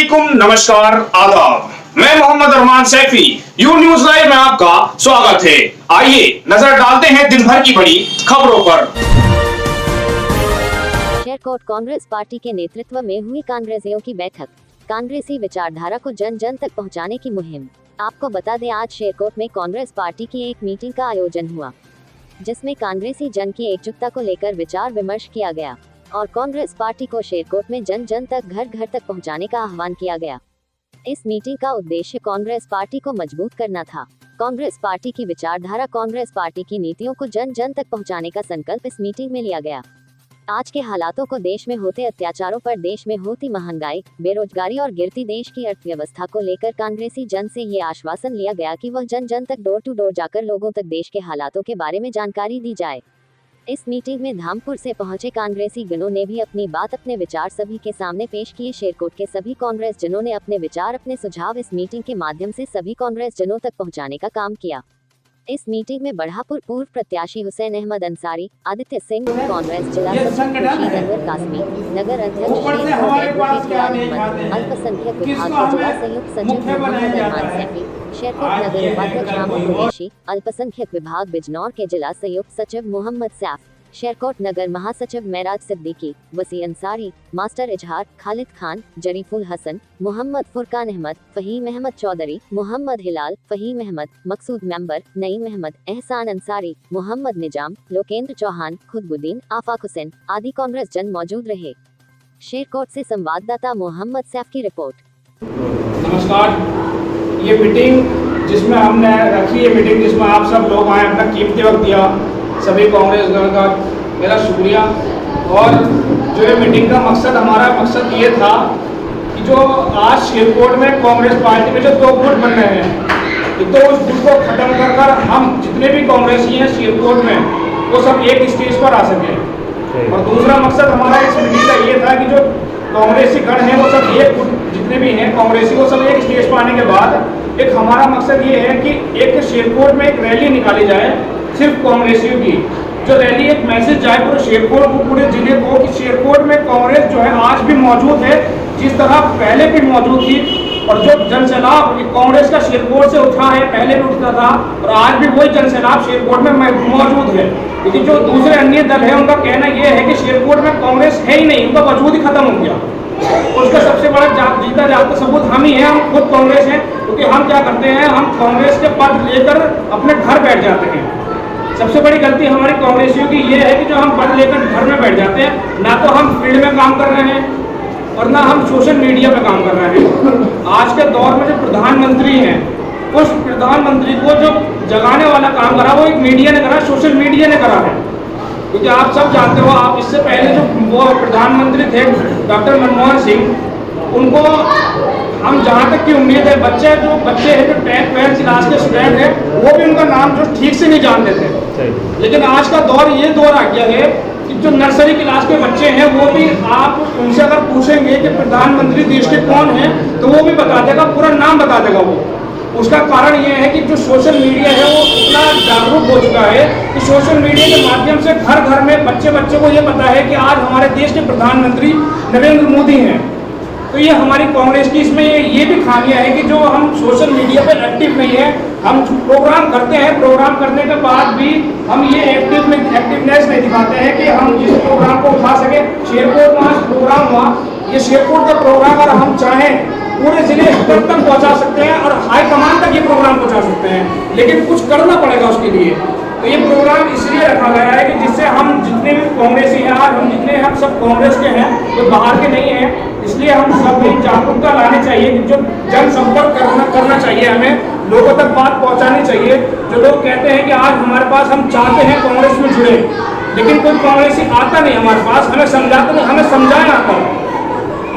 अस्सलामुअलैकुम, नमस्कार, आदाब। मैं मोहम्मद अरमान सैफी, यू न्यूज लाइव में आपका स्वागत है। आइए नजर डालते हैं दिन भर की बड़ी खबरों पर। शेरकोट कांग्रेस पार्टी के नेतृत्व में हुई कांग्रेसियों की बैठक, कांग्रेसी विचारधारा को जन जन तक पहुंचाने की मुहिम। आपको बता दें, आज शेरकोट में कांग्रेस पार्टी की एक मीटिंग का आयोजन हुआ, जिसमें कांग्रेसी जन की एकजुटता को लेकर विचार विमर्श किया गया और कांग्रेस पार्टी को शेरकोट में जन जन तक घर घर तक पहुंचाने का आह्वान किया गया। इस मीटिंग का उद्देश्य कांग्रेस पार्टी को मजबूत करना था। कांग्रेस पार्टी की विचारधारा, कांग्रेस पार्टी की नीतियों को जन जन तक पहुंचाने का संकल्प इस मीटिंग में लिया गया। आज के हालातों को, देश में होते अत्याचारों पर, देश में होती महंगाई, बेरोजगारी और गिरती देश की अर्थव्यवस्था को लेकर कांग्रेसी जन से ये आश्वासन लिया गया कि वह जन जन तक डोर टू डोर जाकर लोगों तक देश के हालातों के बारे में जानकारी दी जाए। इस मीटिंग में धामपुर से पहुंचे कांग्रेसी गणों ने भी अपनी बात, अपने विचार सभी के सामने पेश किए। शेरकोट के सभी कांग्रेस जनों ने अपने विचार, अपने सुझाव इस मीटिंग के माध्यम से सभी कांग्रेस जनों तक पहुंचाने का काम किया। इस मीटिंग में बढ़ापुर पूर्व प्रत्याशी हुसैन अहमद अंसारी, आदित्य सिंह, कांग्रेस जिला सचिव खुर्शीद अनवर कासमी, नगर अध्यक्ष अल्पसंख्यक विभाग के जिला संयुक्त सचिव मोहम्मद अरमान सैफी, शेरकोट नगर उपाध्यक्ष रामू कुरैशी, अल्पसंख्यक विभाग बिजनौर के जिला संयुक्त सचिव मोहम्मद सैफ, शेरकोट नगर महासचिव मेराज सिद्दीकी, वसी अंसारी, मास्टर इजहार, खालिद खान, जरीफुल हसन, मोहम्मद फुरकान अहमद, फहीम अहमद चौधरी, मोहम्मद हिलाल, फहीम अहमद, मकसूद मेंबर, नईम अहमद, एहसान अंसारी, मोहम्मद निजाम, लोकेंद्र चौहान, खुदबुद्दीन, आफाक हुसैन आदि कांग्रेस जन मौजूद रहे। शेरकोट से संवाददाता मोहम्मद सैफ की रिपोर्ट। नमस्कार। ये मीटिंग जिसमें हमने रखी है, मीटिंग जिसमें आप सब लोग आए, अपना कीमती वक्त दिया, सभी कांग्रेस का मेरा शुक्रिया। और जो ये मीटिंग का मकसद, हमारा मकसद ये था कि जो आज शेरकोट में कांग्रेस पार्टी में जो दो गुट बन रहे हैं, तो उस गुट को खत्म कर कर हम जितने भी कांग्रेसी हैं शेरकोट में, वो सब एक स्टेज पर आ सकें। और दूसरा मकसद हमारा इस मीटिंग का ये था कि जो कांग्रेसी गण हैं वो सब एक गुट, जितने भी हैं कांग्रेसी, वो सब एक स्टेज पर आने के बाद एक हमारा मकसद ये है कि एक शेरकोट में एक रैली निकाली जाए सिर्फ कांग्रेसियों की। जो रैली एक मैसेज जाए पूरे शेरकोट को, पूरे जिले को, कि शेरकोट में कांग्रेस जो है आज भी मौजूद है, जिस तरह पहले भी मौजूद थी। और जो जन सैलाब कांग्रेस का शेरकोट से उठा है, पहले भी उठता था और आज भी वही जन सैलाब शेरकोट में मौजूद है। लेकिन जो दूसरे अन्य दल है, उनका कहना यह है कि शेरकोट में कांग्रेस है ही नहीं, उनका वजूद ही खत्म हो गया। उसका सबसे बड़ा जीता जागता सबूत हम ही हैं, हम खुद कांग्रेस हैं। क्योंकि हम क्या करते हैं, हम कांग्रेस के पद लेकर अपने घर बैठ जाते हैं। सबसे बड़ी गलती हमारी कांग्रेसियों की ये है कि जो हम पद लेकर घर में बैठ जाते हैं, ना तो हम फील्ड में काम कर रहे हैं और ना हम सोशल मीडिया पे काम कर रहे हैं। आज के दौर में जो प्रधानमंत्री हैं, उस प्रधानमंत्री को जो जगाने वाला काम करा वो एक मीडिया ने करा, सोशल मीडिया ने करा है। क्योंकि आप सब जानते हो, आप इससे पहले जो वो प्रधानमंत्री थे डॉक्टर मनमोहन सिंह, उनको हम जहाँ तक की उम्मीद है, बच्चे हैं जो 10th 12th क्लास के स्टूडेंट हैं, वो भी उनका नाम जो ठीक से नहीं जानते थे। लेकिन आज का दौर ये दौर आ गया है कि जो नर्सरी क्लास के बच्चे हैं, वो भी आप उनसे अगर पूछेंगे कि प्रधानमंत्री देश के कौन हैं, तो वो भी बता देगा, पूरा नाम बता देगा वो। उसका कारण ये है कि जो सोशल मीडिया है वो इतना जागरूक हो चुका है कि सोशल मीडिया के माध्यम से घर घर में बच्चे को ये पता है कि आज हमारे देश के प्रधानमंत्री नरेंद्र मोदी हैं। तो ये हमारी कांग्रेस की इसमें ये भी खामियां है कि जो हम सोशल मीडिया पर एक्टिव नहीं है। हम प्रोग्राम करते हैं, प्रोग्राम करने के बाद भी हम ये एक्टिवनेस नहीं दिखाते हैं कि हम इस प्रोग्राम को उठा सके। शेरकोट में प्रोग्राम हुआ, ये शेरकोट का प्रोग्राम अगर हम चाहें पूरे जिले स्तर तक पहुंचा सकते हैं और हाई कमान तक ये प्रोग्राम पहुंचा सकते हैं, लेकिन कुछ करना पड़ेगा उसके लिए। तो ये प्रोग्राम इसलिए रखा गया है कि जिससे हम जितने भी कांग्रेसी हैं, आज हम जितने हम सब कांग्रेस के हैं, तो बाहर के नहीं हैं, इसलिए हम सब जागरूकता लानी चाहिए कि जो जन संपर्क करना चाहिए, हमें लोगों तक बात पहुंचानी चाहिए। जो लोग कहते हैं कि आज हमारे पास, हम चाहते हैं कांग्रेस में जुड़े, लेकिन कोई कांग्रेसी आता नहीं हमारे पास, हमें समझाता नहीं, हमें समझाया आता है।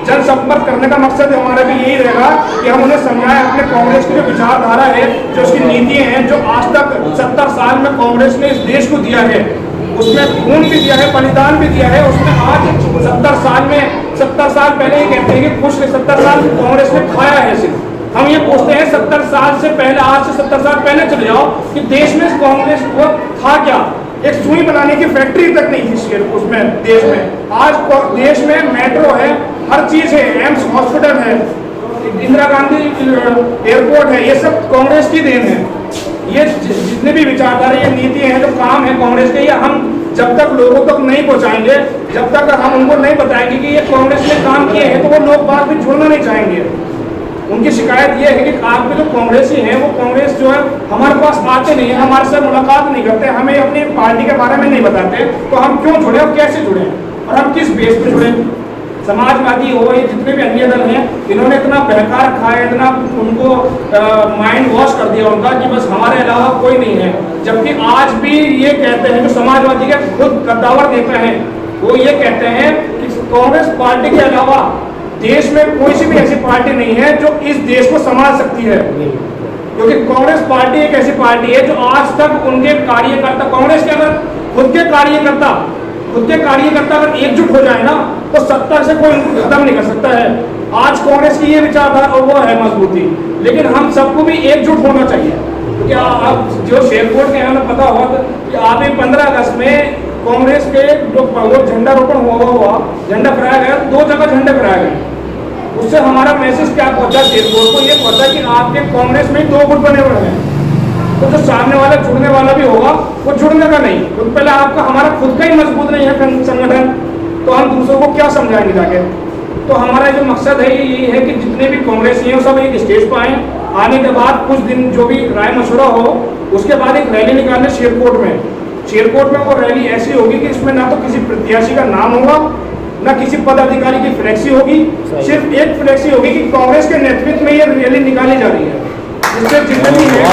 जन संपर्क करने का मकसद हमारा भी यही रहेगा कि हम उन्हें समझाएं अपने कांग्रेस की जो विचारधारा है, जो उसकी नीतियां हैं, जो आज तक 70 साल में कांग्रेस ने इस देश को दिया है, उसमें खून भी दिया है, बलिदान भी दिया है। उसमें आज 70 साल पहले ये कहते हैं कि कुछ 70 साल कांग्रेस ने खाया है। सिर्फ हम ये पूछते हैं 70 साल से पहले, आज से 70 साल पहले चले जाओ कि देश में कांग्रेस को था क्या। एक सुई बनाने की फैक्ट्री तक नहीं थी उसमें देश में। आज देश में मेट्रो है, हर चीज है, एम्स हॉस्पिटल है, इंदिरा गांधी एयरपोर्ट है, ये सब कांग्रेस की देन है। ये जितने भी विचारधारा, ये नीति है, जो काम है कांग्रेस के, ये हम जब तक लोगों तक नहीं पहुंचाएंगे, जब तक हम उनको नहीं बताएंगे कि ये कांग्रेस ने काम किए हैं, तो वो लोग बाद में जुड़ना नहीं चाहेंगे। उनकी शिकायत ये है कि आपके जो कांग्रेसी हैं, वो कांग्रेस जो है हमारे पास आते नहीं है, हमारे साथ मुलाकात नहीं करते, हमें अपनी पार्टी के बारे में नहीं बताते, तो हम क्यों जुड़े और कैसे जुड़े और हम किस बेस पे जुड़े। समाजवादी हो, ये जितने भी अन्य दल हैं, इन्होंने इतना बहका रखा है, इतना उनको माइंड वॉश कर दिया उनका कि बस हमारे अलावा कोई नहीं है। जबकि आज भी ये कहते हैं, जो समाजवादी के खुद कद्दावर नेता हैं, वो ये कहते हैं कि कांग्रेस पार्टी के अलावा देश में कोई सी भी ऐसी पार्टी नहीं है जो इस देश को संभाल सकती है। क्योंकि कांग्रेस पार्टी एक ऐसी पार्टी है जो आज तक उनके कार्यकर्ता, कांग्रेस के अगर खुद के कार्यकर्ता अगर एकजुट हो जाए ना, तो सत्ता से कोई उनको खत्म नहीं कर सकता है। आज कांग्रेस की ये विचारधारा और वो है मजबूती, लेकिन हम सबको भी एकजुट होना चाहिए। क्योंकि आप जो शेरकोट के हमें पता हुआ कि आप 15 अगस्त में कांग्रेस के जो झंडा रोपण हुआ, झंडा फहराया गया, 2 जगह झंडे फहराए गए। उससे हमारा मैसेज क्या पहुंचा शेरकोट को, ये पहुंचा कि आपके कांग्रेस में 2 गुट बने हुए हैं, तो जो सामने वाला जुड़ने वाला भी होगा वो जुड़ने का नहीं। तो पहले आपका हमारा खुद का ही मजबूत नहीं है संगठन, तो हम दूसरों को क्या समझाएंगे जाके। तो हमारा जो मकसद है यही है कि जितने भी कांग्रेसी हैं सब एक स्टेज पर आए, आने के बाद कुछ दिन जो भी राय मशवरा हो, उसके बाद एक रैली निकालने शेरकोट में। शेरकोट में वो रैली ऐसी होगी कि इसमें ना तो किसी प्रत्याशी का नाम होगा, ना किसी पदाधिकारी की फ्लैक्सी होगी, सिर्फ एक फ्लैक्सी होगी कि कांग्रेस के नेतृत्व में ये रैली निकाली जा रही है। जिससे जितने भी है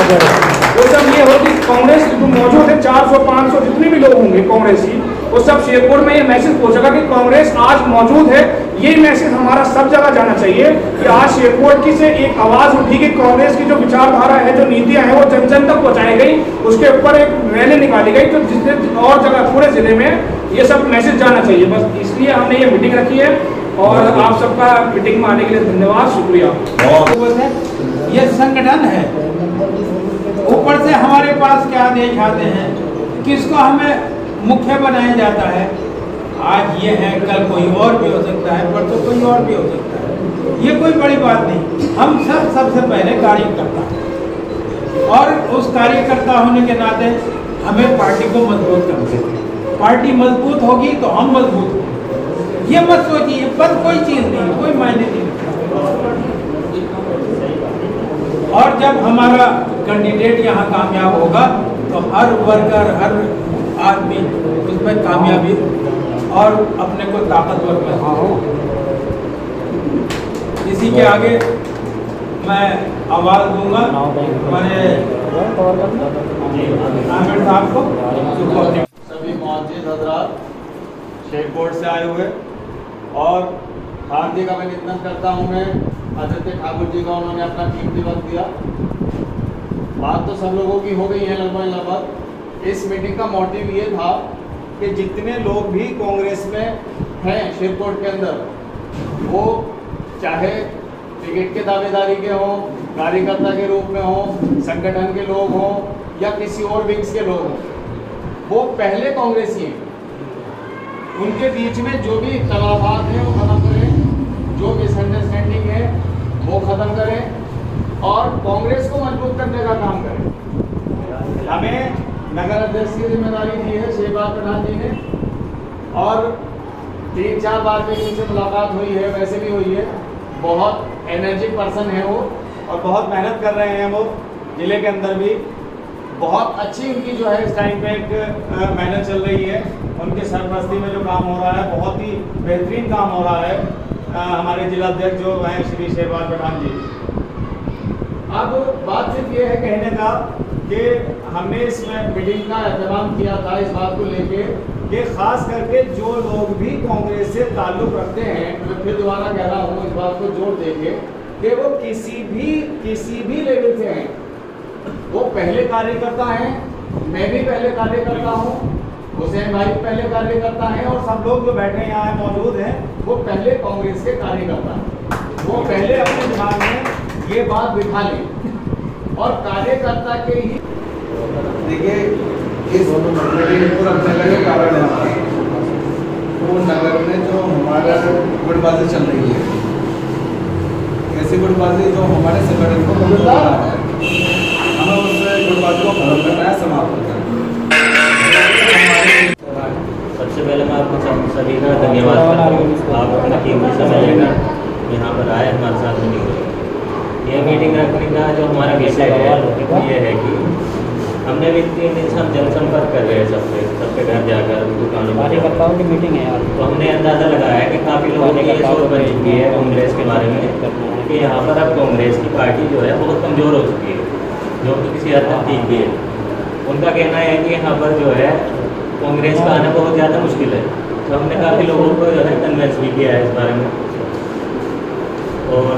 वो सब ये हो कि कांग्रेस जो मौजूद है 400-500 जितने भी लोग होंगे कांग्रेसी, वो सब शेरकोट में ये मैसेज पहुंचेगा कि कांग्रेस आज मौजूद है। ये मैसेज हमारा सब जगह जाना चाहिए कि आज शेरकोट की से एक आवाज उठी कि कांग्रेस की जो विचारधारा है, जो नीतियां हैं, वो जन जन तक पहुंचाई गई, उसके ऊपर एक रैली निकाली गई, तो जिससे और जगह पूरे जिले में ये सब मैसेज जाना चाहिए। बस इसलिए हमने ये मीटिंग रखी है और आप सबका मीटिंग में आने के लिए धन्यवाद, शुक्रिया। ये संगठन है, ऊपर से हमारे पास क्या आदेश आते हैं, किसको हमें मुख्य बनाया जाता है। आज ये है, कल कोई और भी हो सकता है, परसों कोई और भी हो सकता है। ये कोई बड़ी बात नहीं। हम सब सबसे पहले कार्यकर्ता हैं और उस कार्यकर्ता होने के नाते हमें पार्टी को मजबूत करना है। पार्टी मजबूत होगी तो हम मजबूत होंगे। ये मत सोचिए, पर कोई चीज़ नहीं, कोई मायने नहीं रखता। और जब हमारा कैंडिडेट यहाँ कामयाब होगा तो हर वर्कर, हर आदमी उसमें कामयाबी और अपने को ताकतवर महसूस। इसी के आगे मैं आवाज़ दूंगा हमारे आमिर साहब को। सभी मौजूद हजरात शेरकोट से आए हुए और हार्दिक अभिनंदन करता हूं मैं आदित्य ठाकुर जी का, उन्होंने अपना कीमती वक्त दिया। बात तो सब लोगों की हो गई है लगभग। इस मीटिंग का मोटिव ये था कि जितने लोग भी कांग्रेस में हैं शेरकोट के अंदर, वो चाहे टिकट के दावेदारी के हों, कार्यकर्ता के रूप में हों, संगठन के लोग हों या किसी और विंग्स के लोग हों, वो पहले कांग्रेसी हैं। उनके बीच में जो भी इख्तलाफात हैं वो ख़त्म करें, जो मिसअंडरस्टैंडिंग है वो ख़त्म करें और कांग्रेस को मजबूत करने का काम करें। हमें नगर अध्यक्ष की जिम्मेदारी दी है शहबाज प्रधान जी ने, और 3-4 बार में उनसे मुलाकात हुई है, वैसे भी हुई है। बहुत एनर्जिक पर्सन है वो और बहुत मेहनत कर रहे हैं वो ज़िले के अंदर भी। बहुत अच्छी उनकी जो है इस टाइम पे एक मेहनत चल रही है। उनके सरपरस्ती में जो काम हो रहा है बहुत ही बेहतरीन काम हो रहा है। हमारे जिला अध्यक्ष जो हैं श्री शहबाज पठान जी। अब बात सिर्फ ये है कहने का कि हमने इस मीटिंग का एहतमाम किया था इस बात को लेके कि खास करके जो लोग भी कांग्रेस से ताल्लुक़ रखते हैं, मैं फिर दोबारा कह रहा हूँ इस बात को जोर देके कि वो किसी भी लेवल से हैं, वो पहले कार्यकर्ता हैं, मैं भी पहले कार्यकर्ता हूँ, हुसैन भाई पहले कार्यकर्ता हैं और सब लोग जो बैठे यहाँ मौजूद हैं वो पहले कांग्रेस के कार्यकर्ता हैं। वो पहले अपने दिमाग में ये बात बिठा लें और कार्यकर्ता के ही देखिए इस पूरा नगर के कारण है हमारा, तो नगर में जो हमारा गुटबाजी चल रही है ऐसी गुटबाजी जो हमारे संगठन को कमजोर बना रहा है, हमें उस गुटबाजी को खत्म करना है, समाप्त करना है। सबसे पहले मैं आपको सभी का धन्यवाद करता हूँ। आप अपना कीमती समय लेकर यहाँ पर आए, हमारे साथ मीटिंग हुई। यह मीटिंग रखने का जो हमारा विषय है वो ये है कि हमने भी 3 दिन से हम जनसंपर्क कर रहे हैं सबके घर जाकर, दुकानों पर कार्यकर्ताओं की मीटिंग है यार। तो हमने अंदाज़ा लगाया कि काफ़ी लोगों की ये सोच बन चुकी है कांग्रेस के बारे में कि यहाँ पर अब कांग्रेस की पार्टी जो है बहुत कमज़ोर हो चुकी है, जो कि किसी हद तक ठीक भी है। उनका कहना है कि यहाँ पर जो है कांग्रेस का आना बहुत ज़्यादा मुश्किल है। तो हमने काफ़ी लोगों को जो है कन्विंस भी किया है इस बारे में, और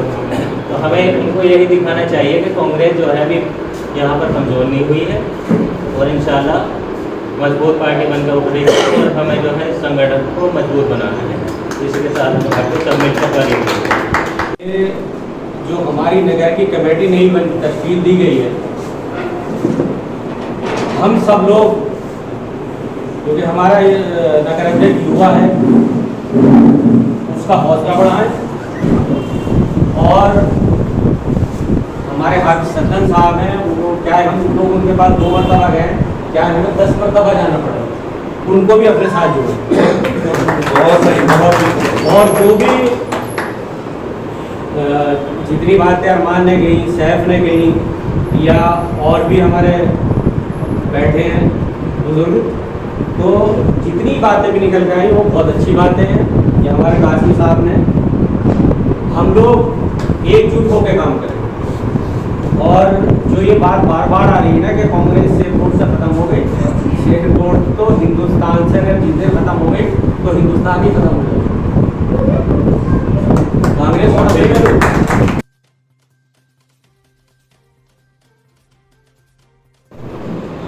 तो हमें उनको यही दिखाना चाहिए कि कांग्रेस जो है अभी यहाँ पर कमज़ोर नहीं हुई है और इंशाल्लाह मजबूत पार्टी बनकर उभरेगी और हमें जो है संगठन को मजबूत बनाना है। इसी के साथ हम आपको सब मिलकर कार्य करेंगे। ये जो हमारी नगर की कमेटी नहीं बन तश्कील दी गई है, हम सब लोग, क्योंकि हमारा ये नगर अध्यक्ष युवा है, उसका हौसला बढ़ाएं और हमारे हाफिज सज्जन साहब हैं, वो क्या है, हम लोग उनके पास 2 मरतबा गए, क्या है, हमें 10 मरतबा जाना पड़ा, उनको भी अपने साथ जोड़े। बहुत सही। और जो भी जितनी बातें अरमान ने कही, सैफ ने कही, या और भी हमारे बैठे हैं बुजुर्ग, तो जितनी बातें भी निकल के आई वो बहुत अच्छी बातें हैं। ये हमारे कासिम साहब ने, हम लोग एकजुट होकर काम करें। और जो ये बात बार बार आ रही है ना कि कांग्रेस से वोट से खत्म हो गई, शेख वोट तो हिंदुस्तान से अगर चीजें खत्म हो गई तो हिंदुस्तान ही खत्म हो जाएगा। कांग्रेस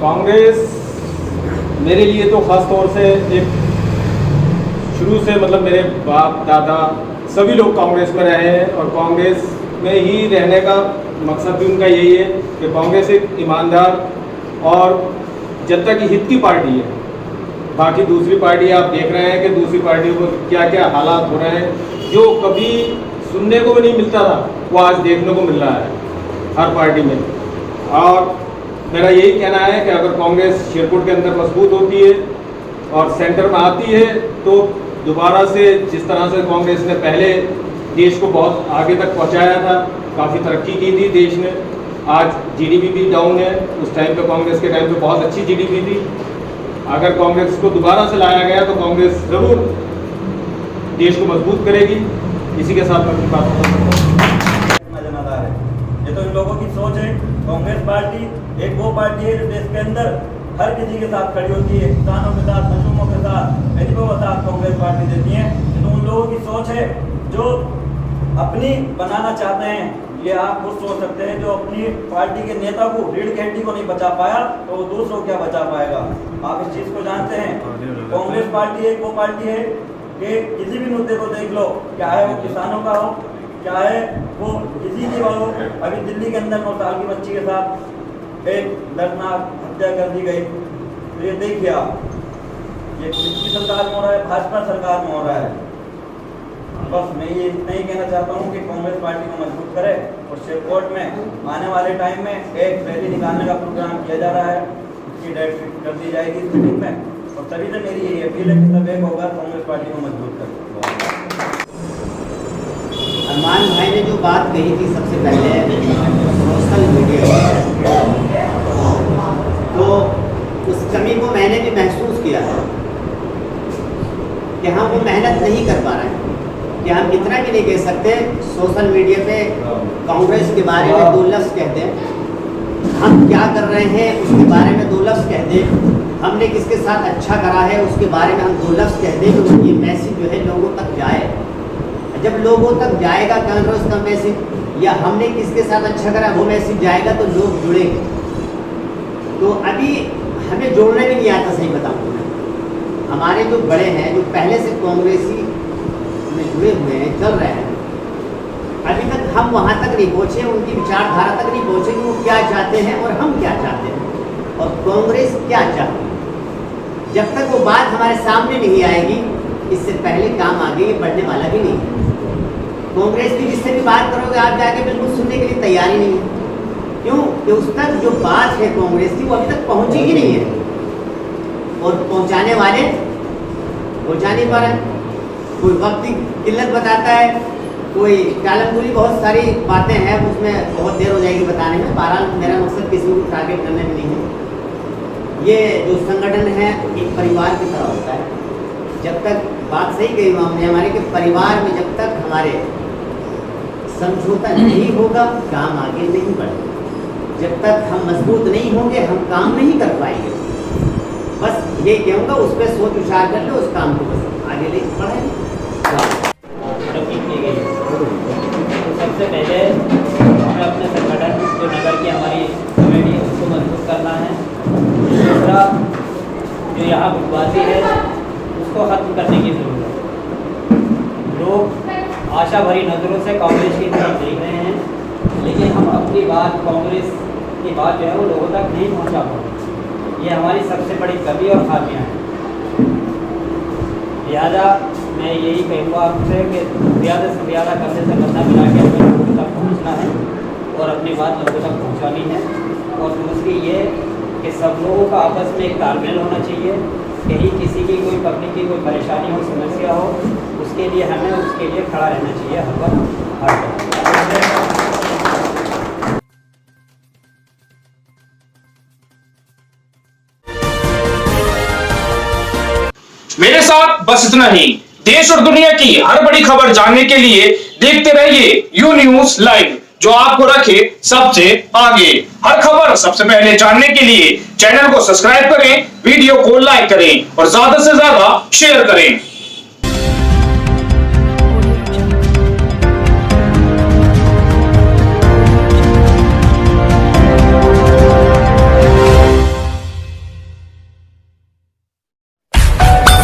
कांग्रेस मेरे लिए तो खास तौर से एक शुरू से, मतलब मेरे बाप दादा सभी लोग कांग्रेस में रहे हैं और कांग्रेस में ही रहने का मकसद भी उनका यही है कि कांग्रेस एक ईमानदार और जनता की हित की पार्टी है। बाकी दूसरी पार्टी आप देख रहे हैं कि दूसरी पार्टियों को क्या क्या हालात हो रहे हैं, जो कभी सुनने को भी नहीं मिलता था वो आज देखने को मिल रहा है हर पार्टी में। और मेरा यही कहना है कि अगर कांग्रेस शेरकोट के अंदर मजबूत होती है और सेंटर में आती है तो दोबारा से जिस तरह से कांग्रेस ने पहले देश को बहुत आगे तक पहुंचाया था, काफ़ी तरक्की की थी देश ने, आज जीडीपी भी डाउन है, उस टाइम पे कांग्रेस के टाइम पे बहुत अच्छी जीडीपी थी। अगर कांग्रेस को दोबारा से लाया गया तो कांग्रेस ज़रूर देश को मजबूत करेगी। इसी के साथ मैं अपनी बात मजेदार है। ये तो इन लोगों की सोच है। कांग्रेस पार्टी एक वो पार्टी है जो देश के अंदर हर किसी के साथ खड़ी होती है, किसानों के साथ, मजलूमों के साथ, गरीबों के साथ कांग्रेस पार्टी देती है। तो उन लोगों की सोच है जो अपनी बनाना चाहते हैं। ये आप खुद सोच सकते हैं, जो अपनी पार्टी के नेता को, रीढ़ की हड्डी को नहीं बचा पाया तो वो दूसरों को क्या बचा पाएगा। आप इस चीज़ को जानते हैं। कांग्रेस पार्टी एक वो पार्टी है कि किसी भी मुद्दे को देख लो, चाहे वो किसानों का हो, चाहे वो किसी की हो। अभी दिल्ली के अंदर 9 साल की बच्ची के साथ एक दर्दनाक हत्या कर दी गई। तो ये देखिए आप, ये किसकी सरकार में हो रहा है? भाजपा सरकार में हो रहा है। बस मैं ये इतना ही कहना चाहता हूँ कि कांग्रेस पार्टी को मजबूत करे और शेरकोट में आने वाले टाइम में एक रैली निकालने का प्रोग्राम किया जा रहा है, उसकी डेट फिक्स कर दी जाएगी इस मीटिंग में। और सभी से मेरी यही अपील है कि सब एक होगा कांग्रेस पार्टी को मजबूत करें। अरमान भाई ने जो बात कही थी सबसे पहले सोशल मीडिया, तो उस कमी को मैंने भी महसूस किया है कि हम वो मेहनत नहीं कर पा रहे हैं, कि हम इतना भी नहीं कह सकते सोशल मीडिया पे कांग्रेस के बारे में 2 लफ्ज़ कहते हैं, हम क्या कर रहे हैं उसके बारे में 2 लफ्ज़ कह दें, हमने किसके साथ अच्छा करा है उसके बारे में हम 2 लफ्ज़ कह दें, तो ये मैसेज जो है लोगों तक जाए। जब लोगों तक जाएगा कांग्रेस का मैसेज या हमने किसके साथ अच्छा करा वो मैसेज जाएगा तो लोग जुड़ेंगे। तो अभी हमें जोड़ने भी नहीं आता, सही बताऊँ मैं। हमारे जो बड़े हैं, जो पहले से कांग्रेसी में जुड़े हुए हैं, चल रहे हैं, अभी तक हम वहाँ तक नहीं पहुँचे, उनकी विचारधारा तक नहीं पहुँचे कि वो क्या चाहते हैं और हम क्या चाहते हैं और कांग्रेस क्या चाहती है। जब तक वो बात हमारे सामने नहीं आएगी, इससे पहले काम आगे बढ़ने वाला भी नहीं है। कांग्रेस की जिससे भी बात करोगे आप जाके बिल्कुल सुनने के लिए तैयार ही नहीं है। क्यों? कि उस तक जो बात है कांग्रेस की वो अभी तक पहुंची ही नहीं है, और पहुंचाने वाले पहुंचा नहीं पा रहे। कोई वक्त की किल्लत बताता है, कोई टालमटोली, बहुत सारी बातें हैं, उसमें बहुत देर हो जाएगी बताने में। बहरहाल मेरा मकसद किसी को टारगेट करने में नहीं है। ये जो संगठन है एक परिवार की तरह होता है। जब तक बात सही कही हमने हमारे के परिवार में जब तक हमारे समझौता नहीं होगा काम आगे नहीं बढ़ेगा। जब तक हम मजबूत नहीं होंगे हम काम नहीं कर पाएंगे। बस ये कहूँगा, उस पर सोच विचार कर लो, उस काम को बस आगे लेके बढ़ाएंगे। तरक्की की गई है। तो सबसे पहले हमें अपने संगठन जो नगर की हमारी कमेटी है उसको मजबूत करना है। दूसरा जो यहाँ गुटबाजी है उसको ख़त्म करने की ज़रूरत है। लोग आशा भरी नज़रों से कांग्रेस की तरफ देख रहे हैं, लेकिन हम अपनी बात, कांग्रेस की बात जो है वो लोगों तक नहीं पहुँचा पाते। ये हमारी सबसे बड़ी कमी और खामियाँ हैं। लिहाजा मैं यही कहूँगा आपसे कि ज़्यादा से ज़्यादा करने से बंदा मिला के हमें लोगों तक पहुँचना है और अपनी बात लोगों तक पहुँचानी है। और दूसरी ये कि सब लोगों का आपस में एक तालमेल होना चाहिए। कहीं किसी की कोई पब्लिक की कोई परेशानी हो, समस्या हो, उसके लिए हमें उसके लिए खड़ा रहना चाहिए हर वक्त, हर वक्त। मेरे साथ बस इतना ही। देश और दुनिया की हर बड़ी खबर जानने के लिए देखते रहिए यू न्यूज लाइव, जो आपको रखे सबसे आगे। हर खबर सबसे पहले जानने के लिए चैनल को सब्सक्राइब करें, वीडियो को लाइक करें और ज्यादा से ज्यादा शेयर करें।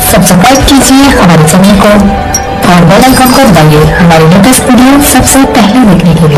सब्सक्राइब कीजिए हमारे चैनल को और बेल आइकन को दबाइए हमारी लेटेस्ट वीडियो सबसे पहले देखने के लिए।